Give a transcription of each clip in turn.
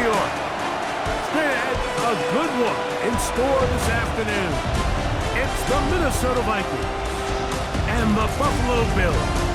New York. Straight ahead, a good one in store this afternoon. It's the Minnesota Vikings and the Buffalo Bills.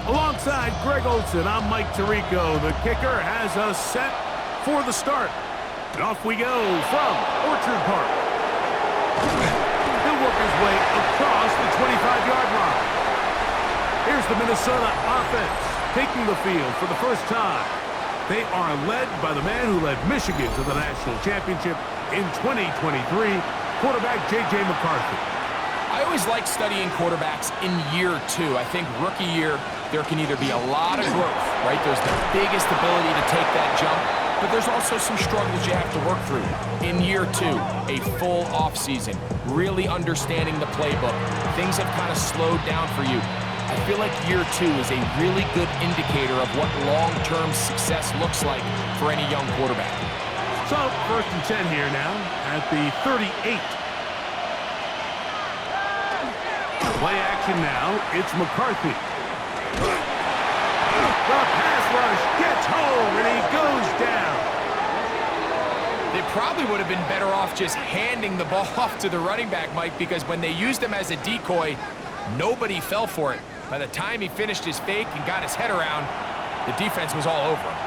Alongside Greg Olson, I'm Mike Tirico. The kicker has us set for the start. And off we go from Orchard Park. He'll work his way across the 25-yard line. Here's the Minnesota offense taking the field for the first time. They are led by the man who led Michigan to the national championship in 2023, quarterback J.J. McCarthy. I always like studying quarterbacks in year two. I think rookie year, there can either be a lot of growth, right? There's the biggest ability to take that jump, but there's also some struggles you have to work through. In year two, a full offseason, really understanding the playbook. Things have kind of slowed down for you. I feel like year two is a really good indicator of what long-term success looks like for any young quarterback. So, 1st and 10 here now at the 38. Play action now, it's McCarthy. The pass rush gets home, and he goes down. They probably would have been better off just handing the ball off to the running back, Mike, because when they used him as a decoy, nobody fell for it. By the time he finished his fake and got his head around, the defense was all over him.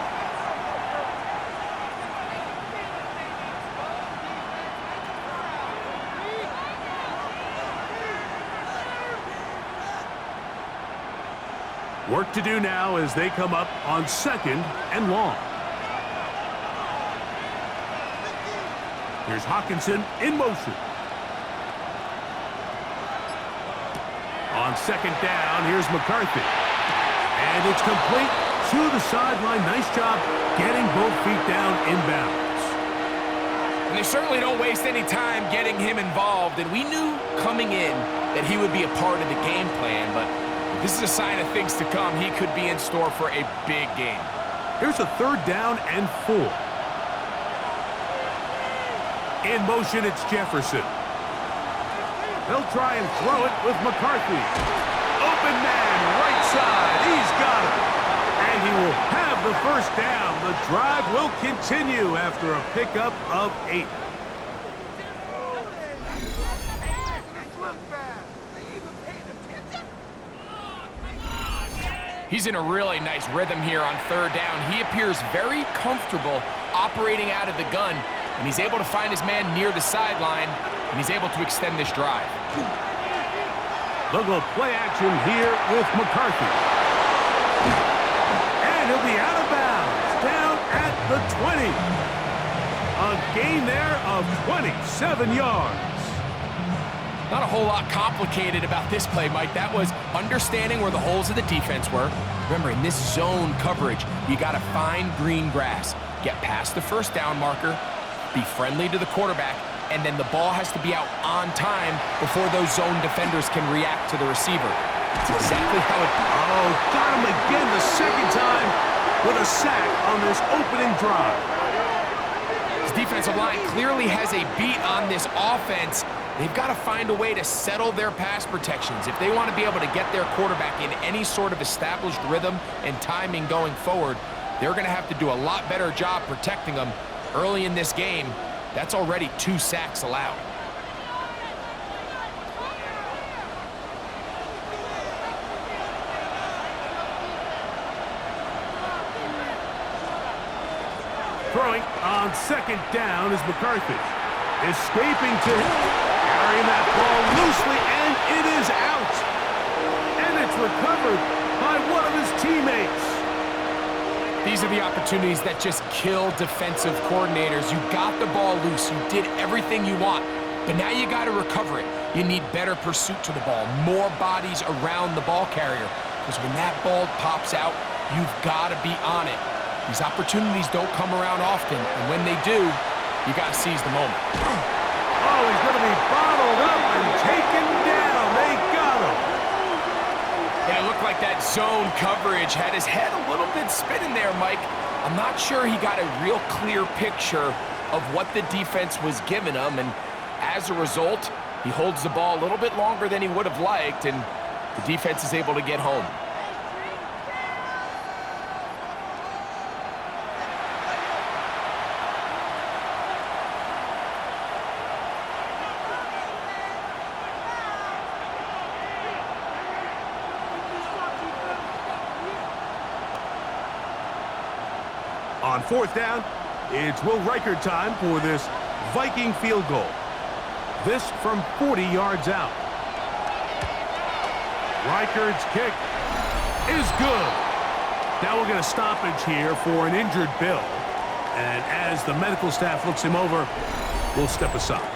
Work to do now as they come up on 2nd and long. Here's Hawkinson in motion. On 2nd down, here's McCarthy. And it's complete to the sideline. Nice job getting both feet down inbounds. And they certainly don't waste any time getting him involved. And we knew coming in that he would be a part of the game plan, but this is a sign of things to come. He could be in store for a big game. Here's a 3rd down and 4. In motion, it's Jefferson. They'll try and throw it with McCarthy. Open man, right side. He's got it. And he will have the 1st down. The drive will continue after a pickup of 8. He's in a really nice rhythm here on 3rd down. He appears very comfortable operating out of the gun, and he's able to find his man near the sideline, and he's able to extend this drive. Look at play action here with McCarthy. And he'll be out of bounds, down at the 20. A gain there of 27 yards. Not a whole lot complicated about this play, Mike. That was understanding where the holes of the defense were. Remember, in this zone coverage, you got to find green grass, get past the 1st down marker, be friendly to the quarterback, and then the ball has to be out on time before those zone defenders can react to the receiver. That's exactly how it... Oh, got him again the 2nd time with a sack on this opening drive. His defensive line clearly has a beat on this offense. They've got to find a way to settle their pass protections. If they want to be able to get their quarterback in any sort of established rhythm and timing going forward, they're going to have to do a lot better job protecting them early in this game. That's already 2 sacks allowed. Throwing on 2nd down is McCarthy. Escaping to carrying that ball loosely, and it is out. And it's recovered by one of his teammates. These are the opportunities that just kill defensive coordinators. You got the ball loose. You did everything you want. But now you got to recover it. You need better pursuit to the ball, more bodies around the ball carrier. Because when that ball pops out, you've got to be on it. These opportunities don't come around often, and when they do, you got to seize the moment. Oh, he's going to be bottled up and taken down. They got him. And it looked like that zone coverage had his head a little bit spinning there, Mike. I'm not sure he got a real clear picture of what the defense was giving him, and as a result, he holds the ball a little bit longer than he would have liked, and the defense is able to get home. On fourth down, it's Will Reichert time for this Viking field goal. This from 40 yards out. Reichert's kick is good. Now we're going to stoppage here for an injured Bill. And as the medical staff looks him over, we'll step aside.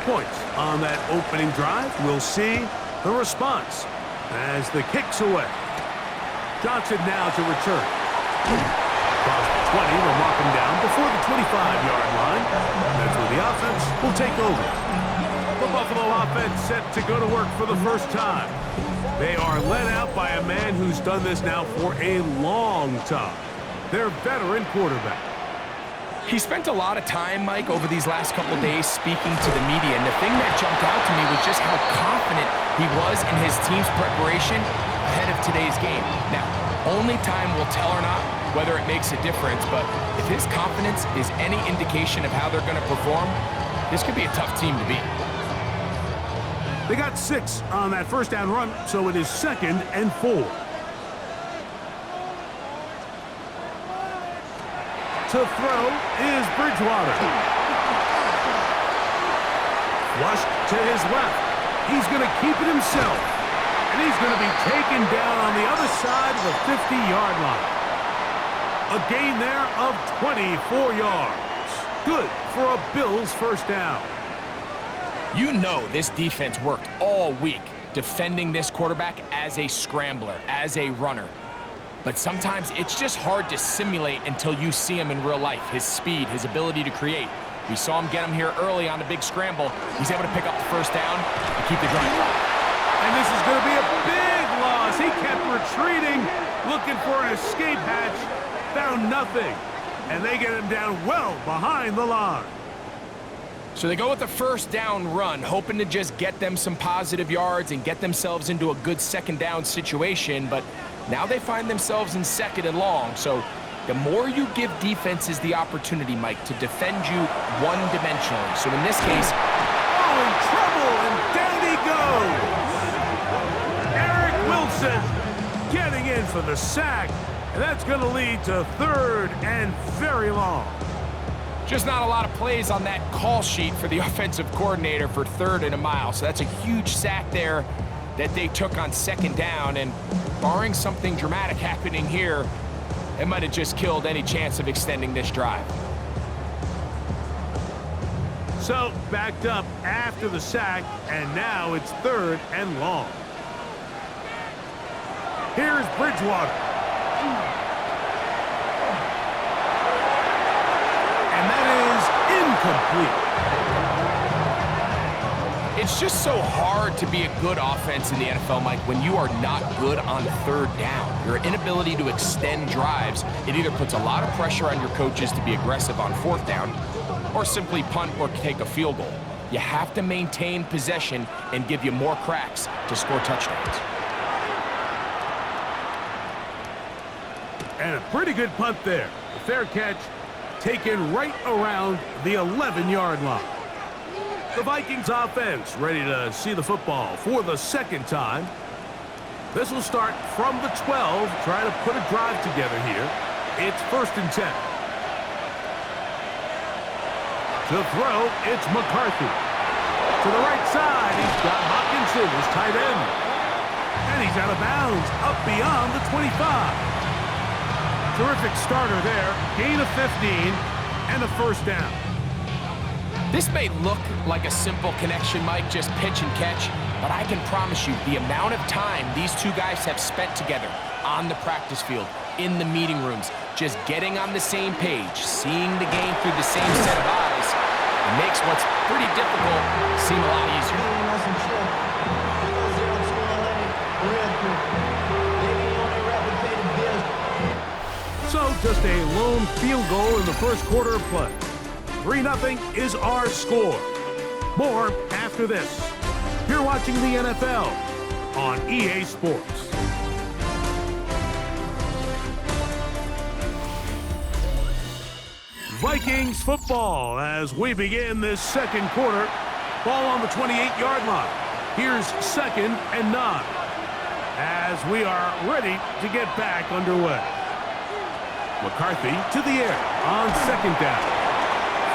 Points on that opening drive. We'll see the response as the kick's away. Johnson now to return. Across the 20, they'll mark him down before the 25-yard line. That's where the offense will take over. The Buffalo offense set to go to work for the first time. They are led out by a man who's done this now for a long time. Their veteran quarterback. He spent a lot of time, Mike, over these last couple days speaking to the media, and the thing that jumped out to me was just how confident he was in his team's preparation ahead of today's game. Now, only time will tell or not whether it makes a difference, but if his confidence is any indication of how they're going to perform, this could be a tough team to beat. They got 6 on that first down run, so it is 2nd and 4. To throw is Bridgewater. Flushed to his left. He's going to keep it himself. And he's going to be taken down on the other side of the 50-yard line. A gain there of 24 yards. Good for a Bills first down. You know this defense worked all week defending this quarterback as a scrambler, as a runner. But sometimes it's just hard to simulate until you see him in real life. His speed, his ability to create. We saw him get him here early on the big scramble. He's able to pick up the first down and keep the drive alive. And this is going to be a big loss. He kept retreating, looking for an escape hatch, found nothing. And they get him down well behind the line. So they go with the first down run, hoping to just get them some positive yards and get themselves into a good second down situation, but now they find themselves in 2nd and long. So the more you give defenses the opportunity, Mike, to defend you one-dimensionally. So in this case, oh, in trouble, and down he goes. Eric Wilson getting in for the sack, and that's going to lead to 3rd and very long. just not a lot of plays on that call sheet for the offensive coordinator for 3rd and a mile. So that's a huge sack there that they took on 2nd down, and barring something dramatic happening here, it might have just killed any chance of extending this drive. So backed up after the sack, and now it's 3rd and long. Here's Bridgewater. And that is incomplete. It's just so hard to be a good offense in the NFL, Mike, when you are not good on 3rd down. Your inability to extend drives, it either puts a lot of pressure on your coaches to be aggressive on 4th down or simply punt or take a field goal. You have to maintain possession and give you more cracks to score touchdowns. And a pretty good punt there. A fair catch taken right around the 11-yard line. The Vikings offense ready to see the football for the 2nd time. This will start from the 12, trying to put a drive together here. It's 1st and 10. To throw, it's McCarthy. To the right side, he's got Hawkinson, his tight end. And he's out of bounds, up beyond the 25. Terrific starter there. Gain of 15 and a first down. This may look like a simple connection, Mike, just pitch and catch, but I can promise you the amount of time these two guys have spent together on the practice field, in the meeting rooms, just getting on the same page, seeing the game through the same set of eyes, it makes what's pretty difficult seem a lot easier. So just a lone field goal in the first quarter of play. 3-0 is our score. More after this. You're watching the NFL on EA Sports. Vikings football as we begin this second quarter. Ball on the 28-yard line. Here's 2nd and 9 as we are ready to get back underway. McCarthy to the air on 2nd down.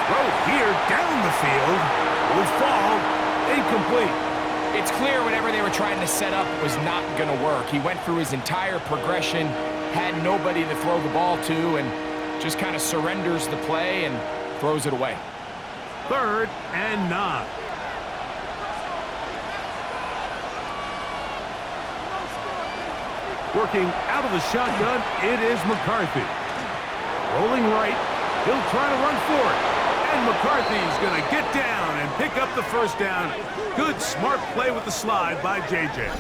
Throw here down the field will fall incomplete. It's clear whatever they were trying to set up was not going to work. He went through his entire progression, had nobody to throw the ball to, and just kind of surrenders the play and throws it away. 3rd and 9. Working out of the shotgun, it is McCarthy. Rolling right, he'll try to run for it. And McCarthy's going to get down and pick up the first down. Good, smart play with the slide by J.J.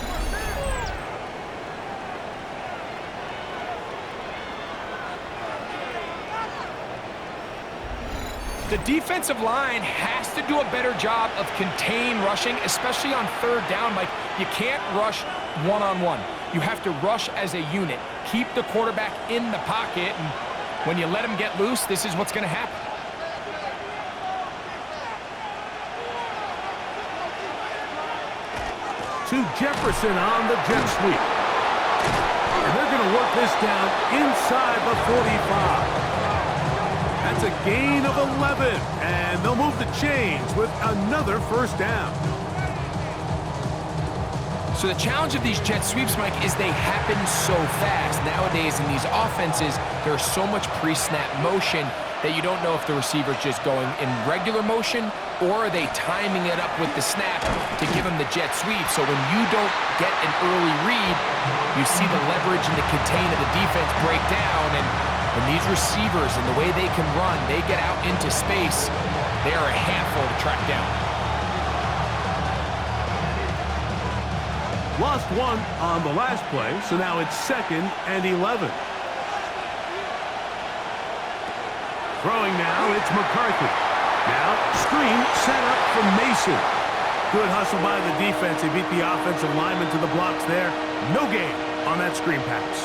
The defensive line has to do a better job of contain rushing, especially on 3rd down. Like, you can't rush one-on-one. You have to rush as a unit. Keep the quarterback in the pocket, and when you let him get loose, this is what's going to happen. To Jefferson on the jet sweep. And they're going to work this down inside the 45. That's a gain of 11, and they'll move the chains with another first down. So the challenge of these jet sweeps, Mike, is they happen so fast. Nowadays in these offenses, there's so much pre-snap motion that you don't know if the receiver's just going in regular motion or are they timing it up with the snap to give him the jet sweep. So when you don't get an early read, you see the leverage and the contain of the defense break down, and these receivers and the way they can run, they get out into space, they are a handful to track down. Lost one on the last play, so now it's 2nd and 11. Throwing now, it's McCarthy. Now, screen set up from Mason. Good hustle by the defense. He beat the offensive lineman to the blocks there. No gain on that screen pass.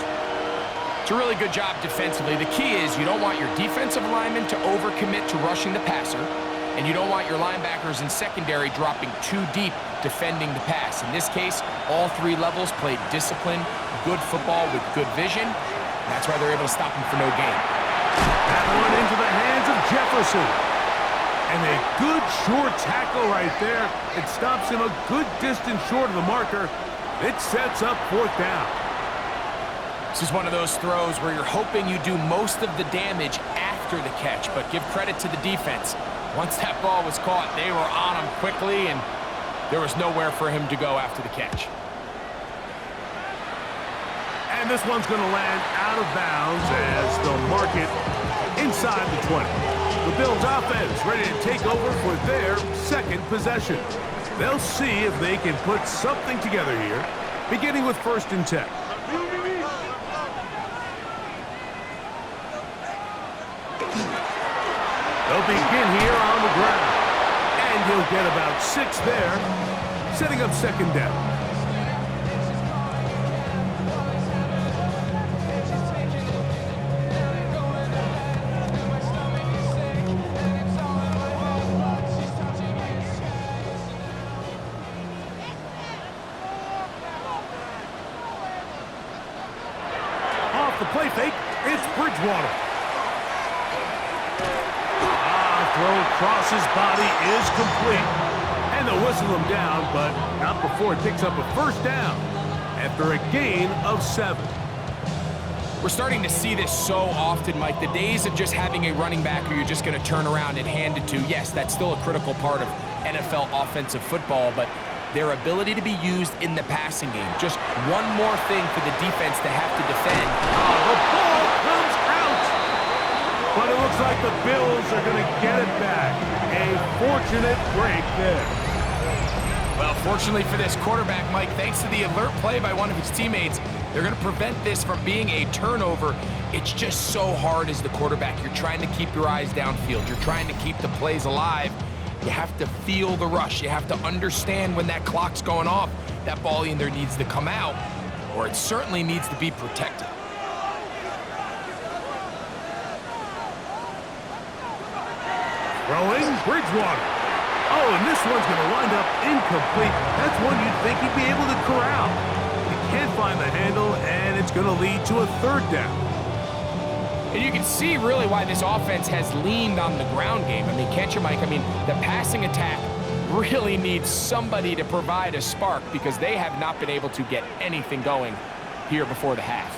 It's a really good job defensively. The key is you don't want your defensive lineman to overcommit to rushing the passer, and you don't want your linebackers in secondary dropping too deep defending the pass. In this case, all 3 levels played disciplined, good football with good vision. That's why they're able to stop him for no gain. That one into the hands of Jefferson. And a good short tackle right there. It stops him a good distance short of the marker. It sets up 4th down. This is one of those throws where you're hoping you do most of the damage after the catch, but give credit to the defense. Once that ball was caught, they were on him quickly, and there was nowhere for him to go after the catch. And this one's going to land out of bounds as they'll mark it inside the 20. The Bills offense ready to take over for their 2nd possession. They'll see if they can put something together here, beginning with 1st and 10. They'll begin here on the ground. And he'll get about 6 there, setting up 2nd down. Off the play fake, it's Bridgewater. Throw across his body is complete. And they'll whistle him down, but not before it picks up a first down. after a gain of 7. We're starting to see this so often, Mike. The days of just having a running back who you're just going to turn around and hand it to, yes, that's still a critical part of NFL offensive football, but their ability to be used in the passing game. Just one more thing for the defense to have to defend. The ball comes out! But it looks like the Bills are going to get it back. A fortunate break there. Well, fortunately for this quarterback, Mike, thanks to the alert play by one of his teammates, they're going to prevent this from being a turnover. It's just so hard as the quarterback. You're trying to keep your eyes downfield. You're trying to keep the plays alive. You have to feel the rush. You have to understand when that clock's going off. That ball either needs to come out, or it certainly needs to be protected. Throwing Bridgewater. Oh, and this one's going to wind up incomplete. That's one you'd think he'd be able to corral. He can't find the handle, and it's going to lead to a 3rd down. And you can see really why this offense has leaned on the ground game. I mean, can't you, Mike? I mean, the passing attack really needs somebody to provide a spark because they have not been able to get anything going here before the half.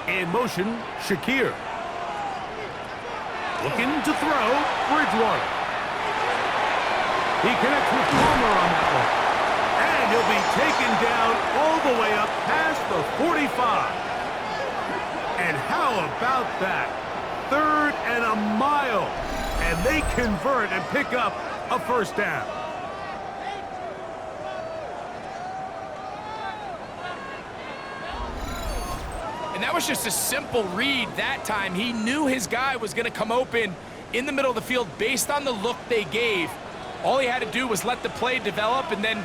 In motion, Shakir. Looking to throw, Bridgewater. He connects with Palmer on that one. And he'll be taken down all the way up past the 45. And how about that? 3rd and a mile. And they convert and pick up a 1st down. And that was just a simple read that time. He knew his guy was going to come open in the middle of the field based on the look they gave. All he had to do was let the play develop and then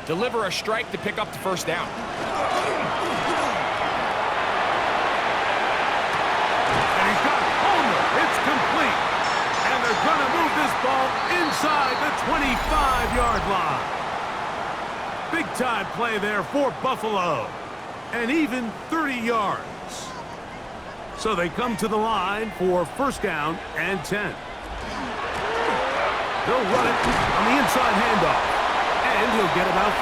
deliver a strike to pick up the 1st down. And he's got Palmer. It's complete. And they're going to move this ball inside the 25-yard line. Big-time play there for Buffalo. And even 30 yards. So they come to the line for 1st down and 10. They'll run it on the inside handoff. And he'll get about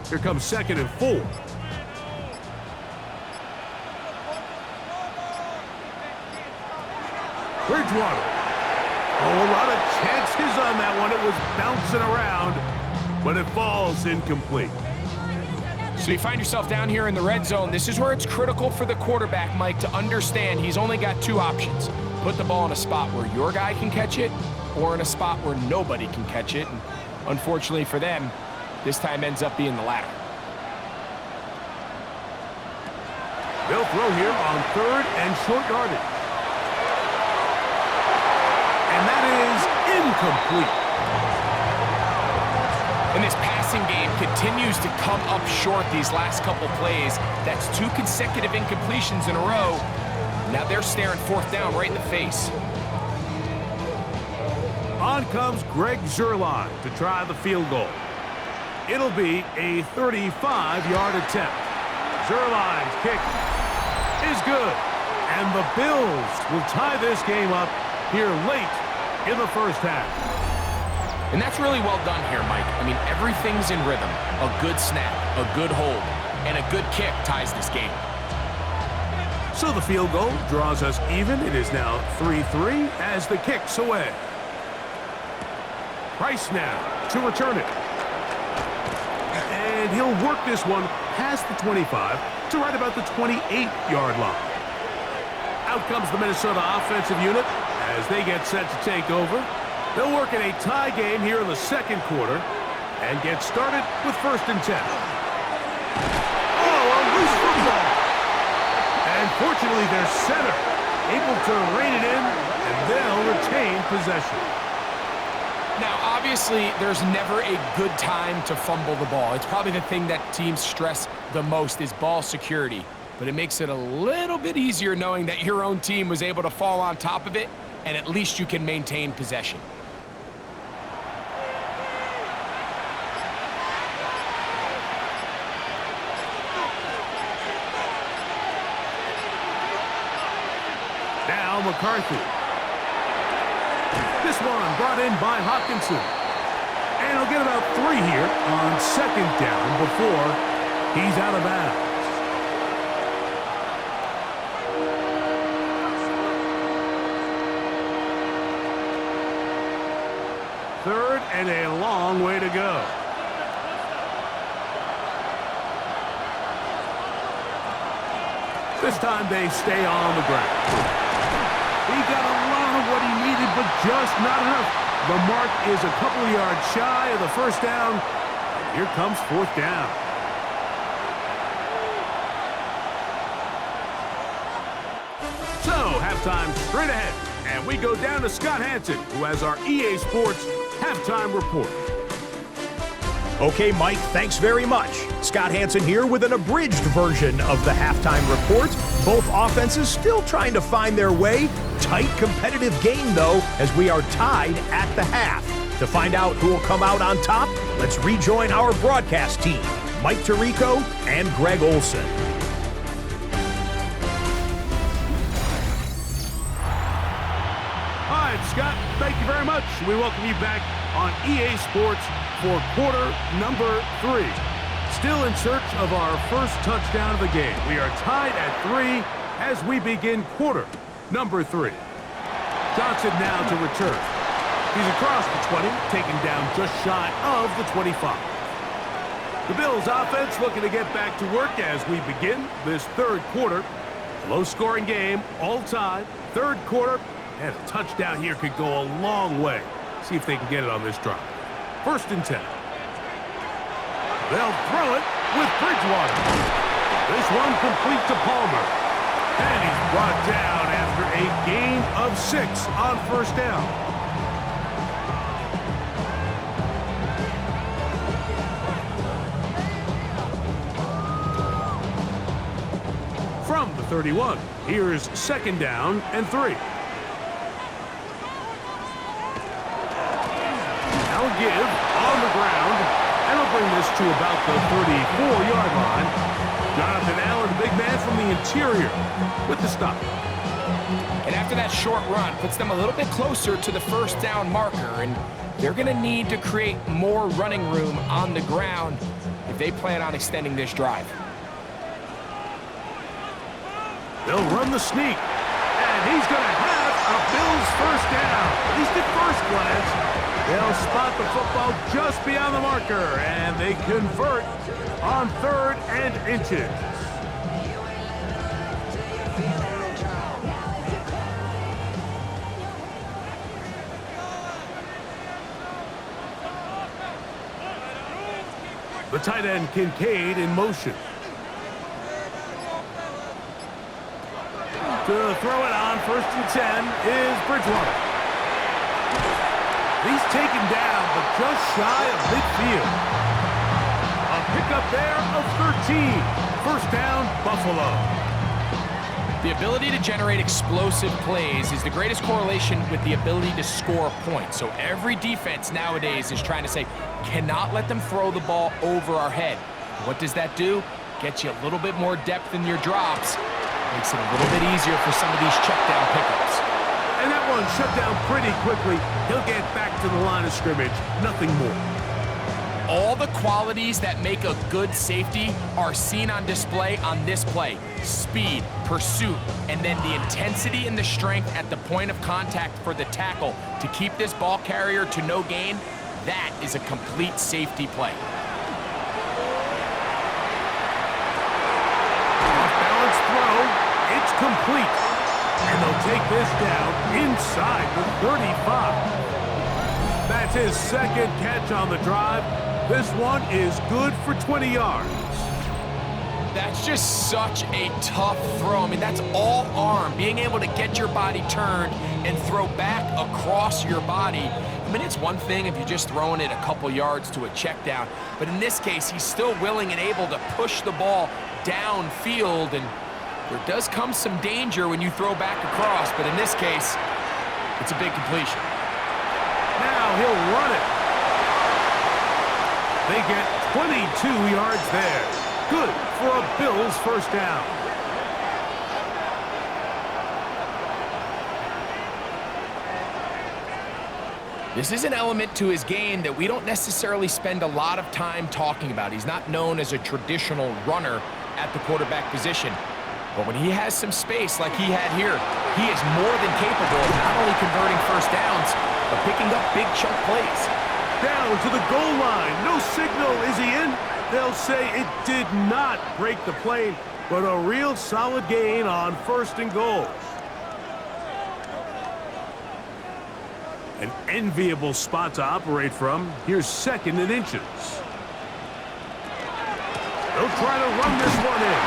5. Here comes 2nd and 4. Bridgewater. Oh, a lot of chances on that one. It was bouncing around, but it falls incomplete. So you find yourself down here in the red zone. This is where it's critical for the quarterback, Mike, to understand he's only got 2 options. Put the ball in a spot where your guy can catch it or in a spot where nobody can catch it. And unfortunately for them, this time ends up being the latter. They'll throw here on 3rd and short yardage. And that is incomplete. And this passing game continues to come up short these last couple plays. That's 2 consecutive incompletions in a row. Now they're staring 4th down right in the face. On comes Greg Zuerlein to try the field goal. It'll be a 35-yard attempt. Zuerlein's kick is good. And the Bills will tie this game up here late in the 1st half. And that's really well done here, Mike. I mean, everything's in rhythm. A good snap, a good hold, and a good kick ties this game. So the field goal draws us even. It is now 3-3 as the kick's away. Price now to return it. And he'll work this one past the 25 to right about the 28-yard line. Out comes the Minnesota offensive unit as they get set to take over. They'll work in a tie game here in the 2nd quarter and get started with 1st and 10. Oh, a loose football. And fortunately, their center able to rein it in, and they'll retain possession. Now, obviously, there's never a good time to fumble the ball. It's probably the thing that teams stress the most is ball security. But it makes it a little bit easier knowing that your own team was able to fall on top of it, and at least you can maintain possession. McCarthy. This one brought in by Hawkinson. And he'll get about 3 here on second down before he's out of bounds. Third and a long way to go. This time they stay on the ground. He got a lot of what he needed, but just not enough. The mark is a couple of yards shy of the first down. And here comes fourth down. So, halftime straight ahead. And we go down to Scott Hansen, who has our EA Sports halftime report. Okay, Mike, thanks very much. Scott Hansen here with an abridged version of the halftime report. Both offenses still trying to find their way. Tight, competitive game, though, as we are tied at the half. To find out who will come out on top, let's rejoin our broadcast team, Mike Tirico and Greg Olson. All right, Scott, thank you very much. We welcome you back on EA Sports for quarter number 3. Still in search of our first touchdown of the game. We are tied at 3 as we begin quarter number 3. Johnson now to return. He's across the 20, taken down just shy of the 25. The Bills offense looking to get back to work as we begin this third quarter. Low-scoring game, all tied. Third quarter, and a touchdown here could go a long way. See if they can get it on this drive. First and 10. They'll throw it with Bridgewater. This one complete to Palmer. And he's brought down after a gain of 6 on first down. From the 31, here's second down and 3. Now give on the ground, and he'll bring this to about the 34-yard line. Jonathan Allen, big man from the interior, with the stop. And after that short run, puts them a little bit closer to the first down marker, and they're going to need to create more running room on the ground if they plan on extending this drive. They'll run the sneak, and he's going to have a Bills first down. At least at first glance, they'll spot the football just beyond the marker, and they convert on 3rd and inches. The tight end Kincaid in motion. To throw it on 1st and 10 is Bridgewater. He's taken down, but just shy of midfield. A pickup there of 13. First down, Buffalo. The ability to generate explosive plays is the greatest correlation with the ability to score points. So every defense nowadays is trying to say, cannot let them throw the ball over our head. What does that do? Gets you a little bit more depth in your drops. Makes it a little bit easier for some of these check down pickups. And that one shut down pretty quickly. He'll get back to the line of scrimmage. Nothing more. All the qualities that make a good safety are seen on display on this play. Speed, pursuit, and then the intensity and the strength at the point of contact for the tackle to keep this ball carrier to no gain. That is a complete safety play. Off-balance throw. It's complete. And they'll take this down inside the 35. That's his second catch on the drive. This one is good for 20 yards. That's just such a tough throw. I mean, that's all arm. Being able to get your body turned and throw back across your body. I mean, it's one thing if you're just throwing it a couple yards to a check down. But in this case, he's still willing and able to push the ball downfield. And there does come some danger when you throw back across. But in this case, it's a big completion. Now he'll run it. They get 22 yards there. Good for a Bills first down. This is an element to his game that we don't necessarily spend a lot of time talking about. He's not known as a traditional runner at the quarterback position. But when he has some space like he had here, he is more than capable of not only converting first downs, but picking up big chunk plays. Down to the goal line. No signal. Is he in? They'll say it did not break the plane, but a real solid gain on 1st and goal. An enviable spot to operate from. Here's 2nd and inches. They'll try to run this one in.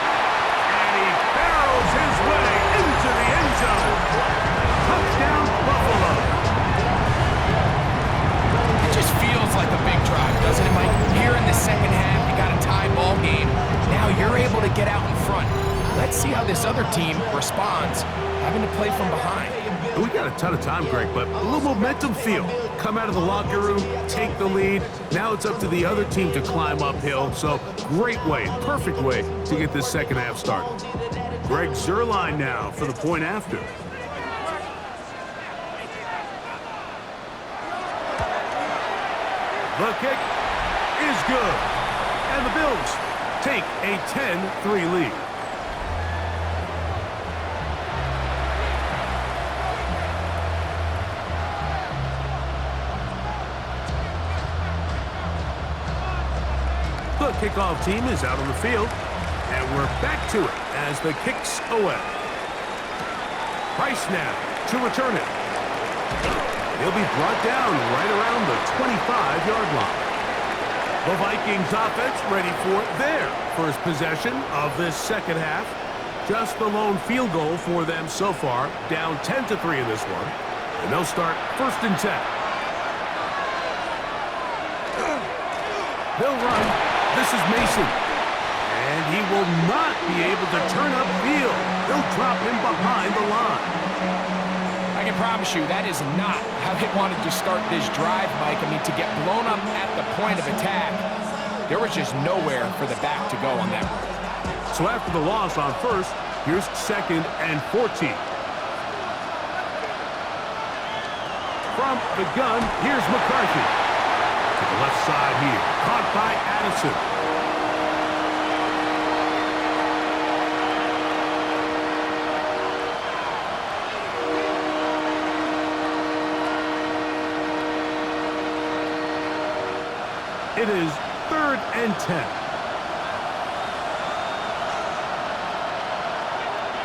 And he barrels his way into the end zone. Touchdown, Buffalo. It just feels like a big drive, doesn't it, Mike? Here in the second half, you got a tie ball game. Now you're able to get out in front. Let's see how this other team responds, having to play from behind. We got a ton of time, Greg, but a little momentum feel. Come out of the locker room, take the lead. Now it's up to the other team to climb uphill. So great way, perfect way to get this second half started. Greg Zuerlein now for the point after. The kick is good. And the Bills take a 10-3 lead. The kickoff team is out on the field, and we're back to it as the kick's away. Price now to return it. He'll be brought down right around the 25-yard line. The Vikings offense ready for their first possession of this second half. Just the lone field goal for them so far, down 10-3 in this one. And they'll start 1st and 10. They'll run. This is Mason. And he will not be able to turn upfield. They'll drop him behind the line. I can promise you that is not how they wanted to start this drive, Mike. I mean, to get blown up at the point of attack, there was just nowhere for the back to go on that run. So after the loss on 1st, here's 2nd and 14. From the gun, here's McCarthy. To the left side here, caught by Addison. It is 3rd and 10.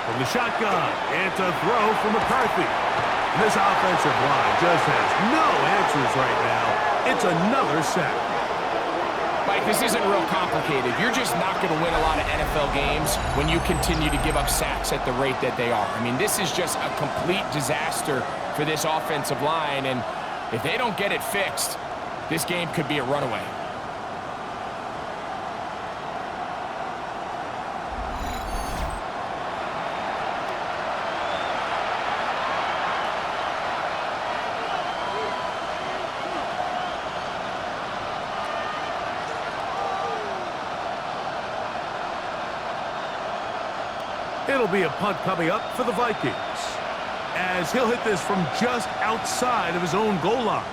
From the shotgun, and to throw for McCarthy. This offensive line just has no answers right now. It's another sack. Mike, this isn't real complicated. You're just not going to win a lot of NFL games when you continue to give up sacks at the rate that they are. I mean, this is just a complete disaster for this offensive line, and if they don't get it fixed, this game could be a runaway. It'll be a punt coming up for the Vikings, as he'll hit this from just outside of his own goal line.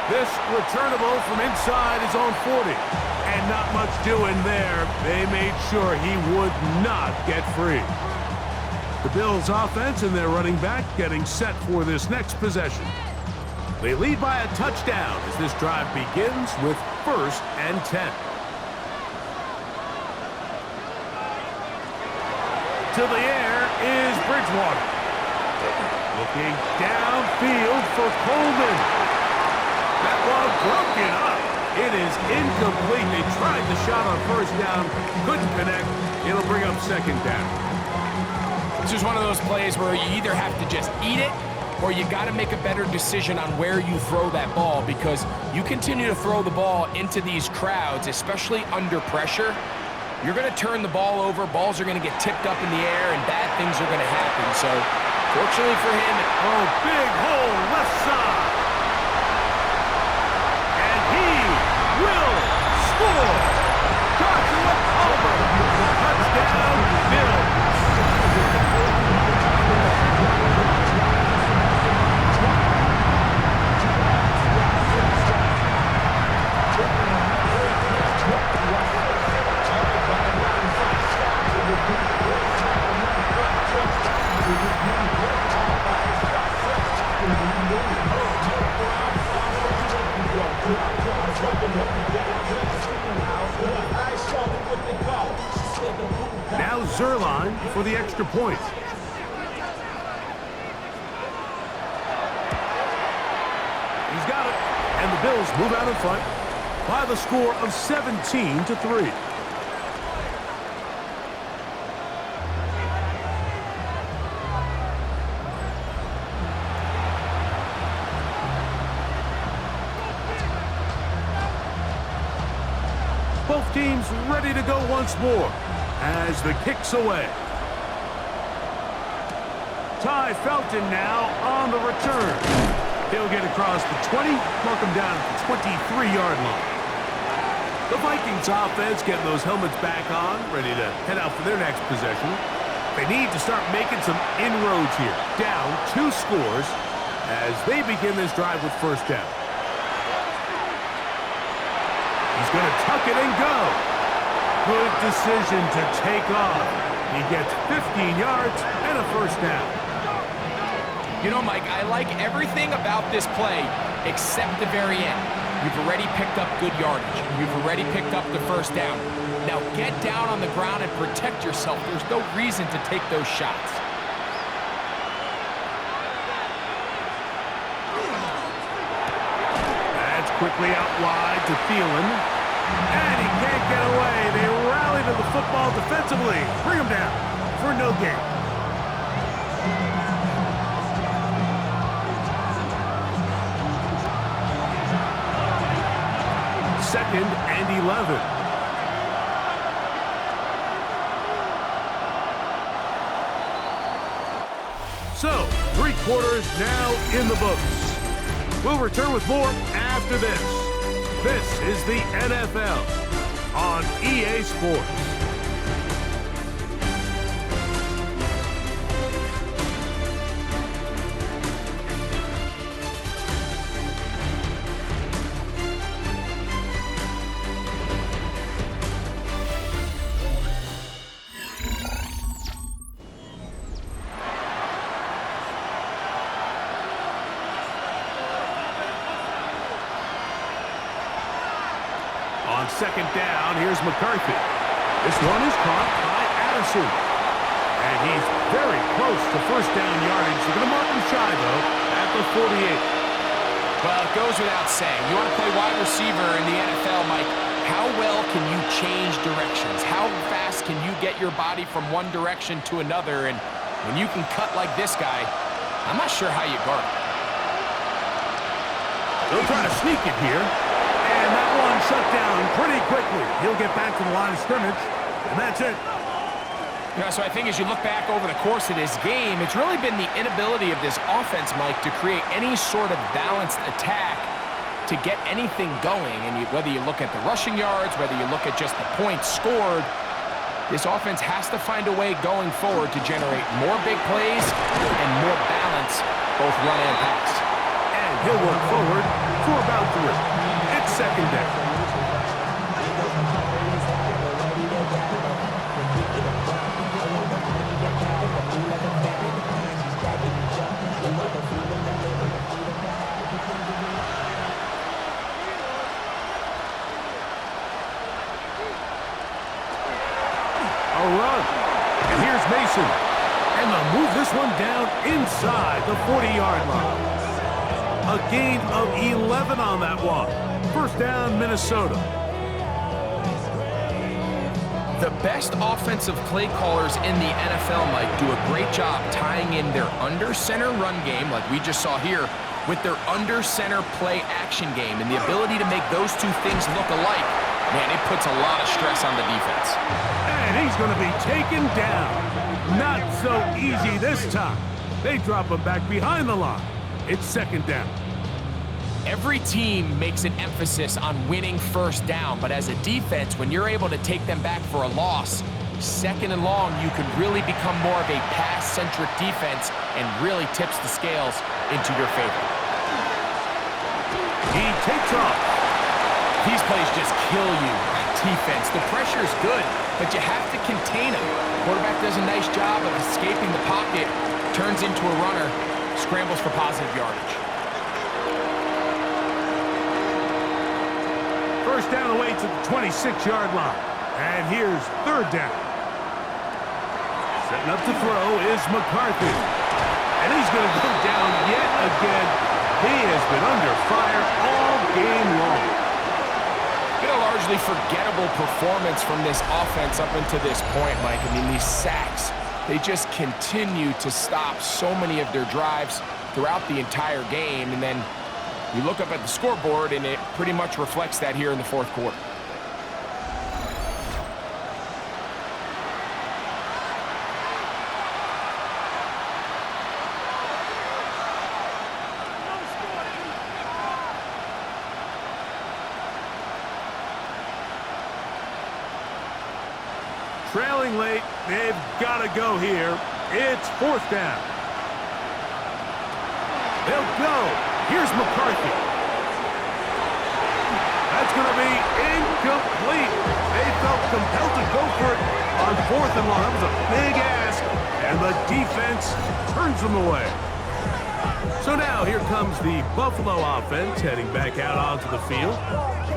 This returnable from inside his own 40, and not much doing there. They made sure he would not get free. The Bills' offense and their running back getting set for this next possession. They lead by a touchdown as this drive begins with 1st and 10. To the air is Bridgewater. Looking downfield for Coleman. That one broken up. It is incomplete. They tried the shot on 1st down, couldn't connect. It'll bring up 2nd down. This is one of those plays where you either have to just eat it or you got to make a better decision on where you throw that ball, because you continue to throw the ball into these crowds, especially under pressure, you're going to turn the ball over, balls are going to get tipped up in the air, and bad things are going to happen. So, fortunately for him, big hole left side. And he will score. Joshua Palmer. Touchdown, Bills. Now Zerline for the extra point. He's got it. And the Bills move out in front by the score of 17-3. Both teams ready to go once more as the kick's away. Ty Felton now on the return. He'll get across the 20, mark him down at the 23-yard line. The Vikings offense getting those helmets back on, ready to head out for their next possession. They need to start making some inroads here. Down 2 scores as they begin this drive with first down. He's going to tuck it and go. Good decision to take off. He gets 15 yards and a first down. You know, Mike, I like everything about this play except the very end. You've already picked up good yardage. You've already picked up the first down. Now get down on the ground and protect yourself. There's no reason to take those shots. That's quickly out wide to Thielen. And he can't get away. They rally to the football defensively. Bring him down for no gain. Second and 11. So, 3 quarters now in the books. We'll return with more after this. This is the NFL on EA Sports. On second down, here's McCarthy. This one is caught by Addison. And he's very close to first down yardage. They're going to mark him shy, though, at the 48. Well, it goes without saying. You want to play wide receiver in the NFL, Mike, how well can you change directions? How fast can you get your body from one direction to another? And when you can cut like this guy, I'm not sure how you guard it. They'll try to sneak it here. And that one shut down pretty quickly. He'll get back to the line of scrimmage, and that's it. Yeah, so I think as you look back over the course of this game, it's really been the inability of this offense, Mike, to create any sort of balanced attack to get anything going. And whether you look at the rushing yards, whether you look at just the points scored, this offense has to find a way going forward to generate more big plays and more balance, both run and pass. And he'll work forward for about 3. It's second down. A run. And here's Mason. And they'll move this one down inside the 40-yard line. A gain of 11 on that one. First down, Minnesota. The best offensive play callers in the NFL, Mike, do a great job tying in their under-center run game, like we just saw here, with their under-center play action game. And the ability to make those two things look alike, man, it puts a lot of stress on the defense. And he's going to be taken down. Not so easy this time. They drop him back behind the line. It's second down. Every team makes an emphasis on winning first down, but as a defense, when you're able to take them back for a loss, second and long, you can really become more of a pass-centric defense and really tips the scales into your favor. He takes off. These plays just kill you on defense. The pressure is good, but you have to contain him. Quarterback does a nice job of escaping the pocket, turns into a runner, scrambles for positive yardage. first down away to the 26-yard line. And here's third down. Setting up to throw is McCarthy. And he's going to go down yet again. He has been under fire all game long. Been a largely forgettable performance from this offense up until this point, Mike. I mean, these sacks, they just continue to stop so many of their drives throughout the entire game. And then you look up at the scoreboard, and it pretty much reflects that here in the fourth quarter. Trailing late, they've got to go here. It's fourth down. They'll go. Here's McCarthy. That's going to be incomplete. They felt compelled to go for it on fourth and long. That was a big ask, and the defense turns them away. So now here comes the Buffalo offense heading back out onto the field.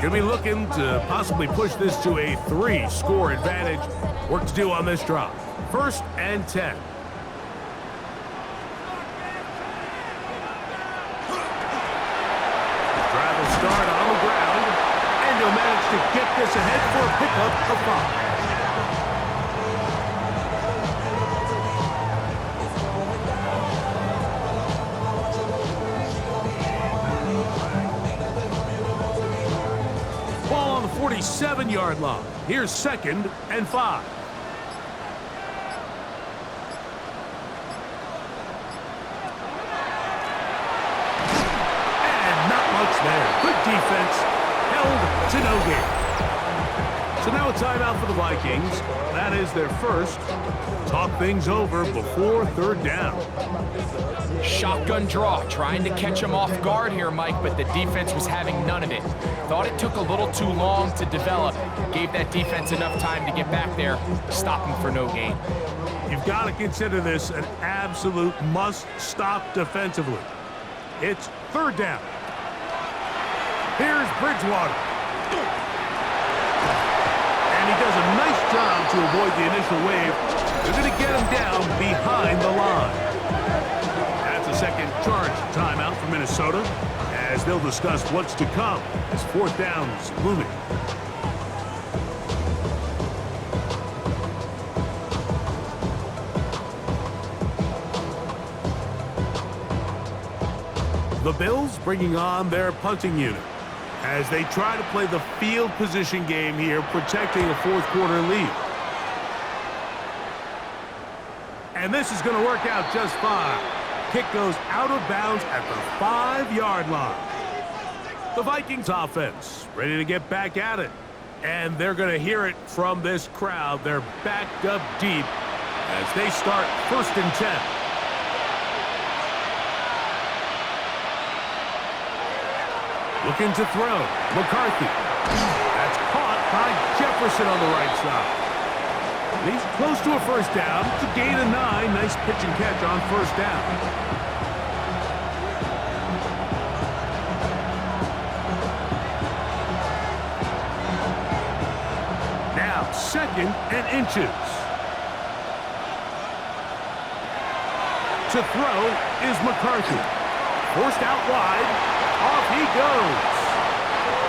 Going to be looking to possibly push this to a 3-score advantage. Work to do on this drive. First and 10. Drive will start on the ground, and he'll manage to get this ahead for a pickup of 5. Ball on the 47-yard line. Here's second and 5. There. Good defense, held to no gain. So now a timeout for the Vikings. That is their first. Talk things over before third down. Shotgun draw, trying to catch him off guard here, Mike, but the defense was having none of it. Thought it took a little too long to develop. Gave that defense enough time to get back there, stop him for no gain. You've got to consider this an absolute must-stop defensively. It's third down. Here's Bridgewater. And he does a nice job to avoid the initial wave. They're going to get him down behind the line. That's a second charge timeout for Minnesota, as they'll discuss what's to come as fourth down is looming. The Bills bringing on their punting unit as they try to play the field position game here, protecting a fourth quarter lead. And this is going to work out just fine. Kick goes out of bounds at the 5-yard line. The Vikings offense ready to get back at it. And they're going to hear it from this crowd. They're backed up deep as they start first and 10. Looking to throw. McCarthy. That's caught by Jefferson on the right side. He's close to a first down. It's a gain of 9. Nice pitch and catch on first down. Now second and inches. To throw is McCarthy. Forced out wide. Off he goes.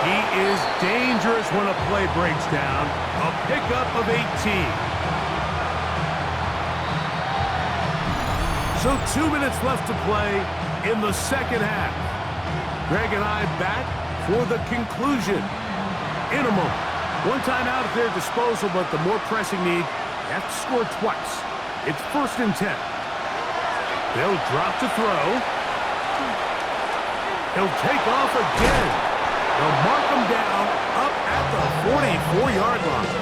He is dangerous when a play breaks down. A pickup of 18. So 2 minutes left to play in the second half. Greg and I back for the conclusion. In a moment. One timeout at their disposal, but the more pressing need, they have to score twice. It's first and 10. They'll drop to throw. He'll take off again. They'll mark him down up at the 44-yard line.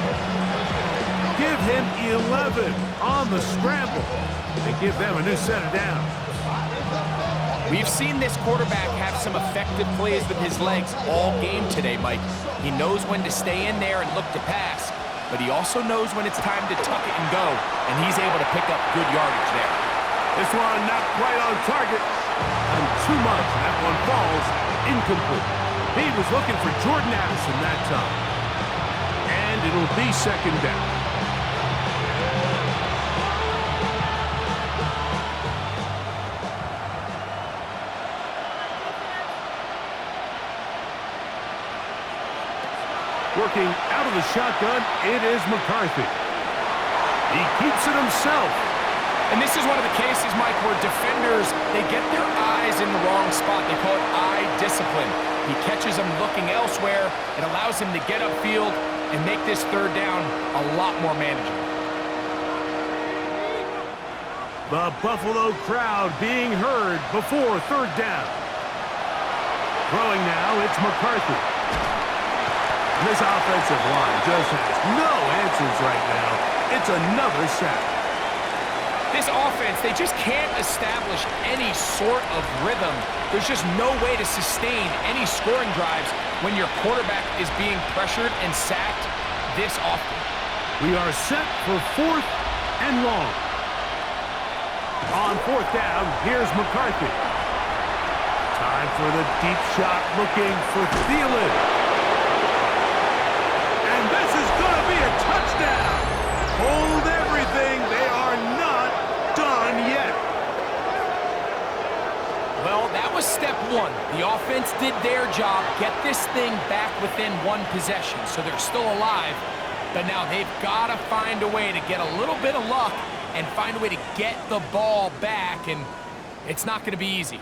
Give him 11 on the scramble and give them a new set of downs. We've seen this quarterback have some effective plays with his legs all game today, Mike. He knows when to stay in there and look to pass, but he also knows when it's time to tuck it and go, and he's able to pick up good yardage there. This one not quite on target. And too much, and that one falls incomplete. He was looking for Jordan Addison that time. And it'll be second down. Working out of the shotgun, it is McCarthy. He keeps it himself. And this is one of the cases, Mike, where defenders, they get their eyes in the wrong spot. They call it eye discipline. He catches them looking elsewhere. It allows him to get upfield and make this third down a lot more manageable. The Buffalo crowd being heard before third down. Throwing now, it's McCarthy. This offensive line just has no answers right now. It's another sack. This offense, they just can't establish any sort of rhythm. There's just no way to sustain any scoring drives when your quarterback is being pressured and sacked this often. We are set for fourth and long. On fourth down, here's McCarthy. Time for the deep shot, looking for Thielen. And this is going to be a touchdown. Hold everything. They are not done yet. Well, that was step one. The offense did their job, get this thing back within one possession, so they're still alive. But now they've got to find a way to get a little bit of luck and find a way to get the ball back, and it's not going to be easy.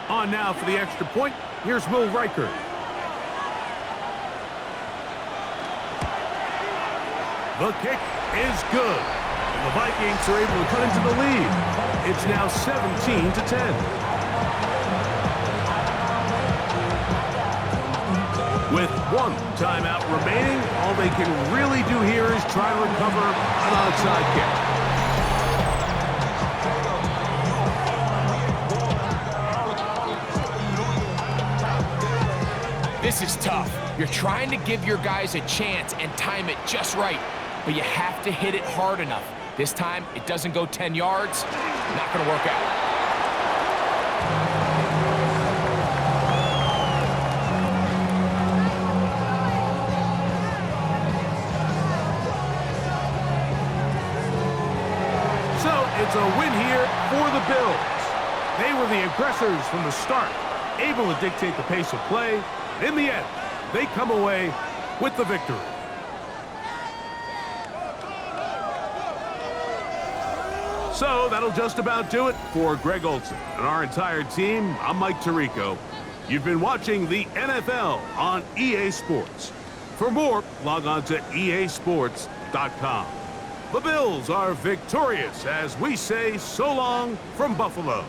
On now for the extra point, here's Will Riker. The kick is good. And the Vikings are able to cut into the lead. It's now 17-10. With one timeout remaining, all they can really do here is try to recover an onside kick. This is tough. You're trying to give your guys a chance and time it just right, but you have to hit it hard enough. This time, it doesn't go 10 yards. Not going to work out. So, it's a win here for the Bills. They were the aggressors from the start, able to dictate the pace of play. In the end, they come away with the victory. So that'll just about do it for Greg Olson and our entire team. I'm Mike Tirico. You've been watching the NFL on EA Sports. For more, log on to easports.com. The Bills are victorious as we say so long from Buffalo.